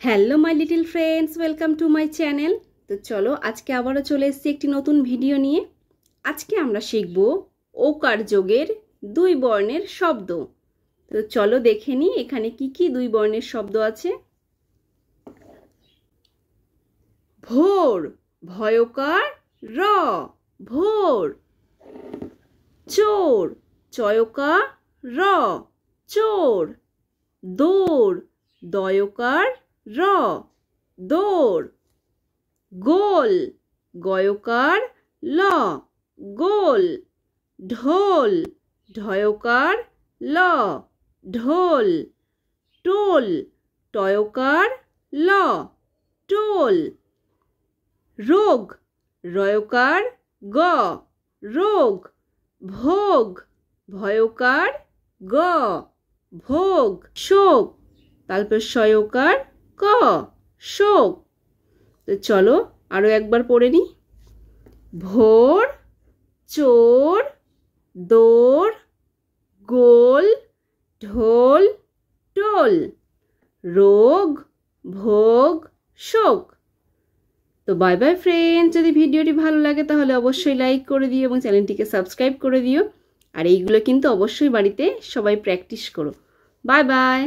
Hello my little friends, welcome to my channel. তো চলো আজকে আবারও চলে এসেছি একটি নতুন ভিডিও নিয়ে। আজকে আমরা শিখব ওকার যোগের দুই বর্ণের শব্দ। তো চলো দেখে নিই এখানে কি কি দুই বর্ণের শব্দ আছে। ভোর, ভয়কার র, ভোর। চোর, চয়কার র, চোর। দৌড়, দয়কার র, দৌড়। গোল, গয়কার ল, গোল। ঢোল, ঢয়কার ল, ঢোল। টোল, টয়কার ল, টোল। রোগ, রয়কার গ, রোগ। ভোগ, ভয়কার গ, ভোগ। শোক, তারপর শয়কার ক, শোক। তো চলো আরো একবার পড়ে নি। ভোর, চোর, দৌড়, গোল, ঢোল, টোল। রোগ, ভোগ, শোক। তো বাই বাই ফ্রেন্ডস, যদি ভিডিওটি ভালো লাগে তাহলে অবশ্যই লাইক করে দিও এবং চ্যানেলটিকে সাবস্ক্রাইব করে দিও। আর এইগুলো কিন্তু অবশ্যই বাড়িতে সবাই প্র্যাকটিস করো। Bye bye.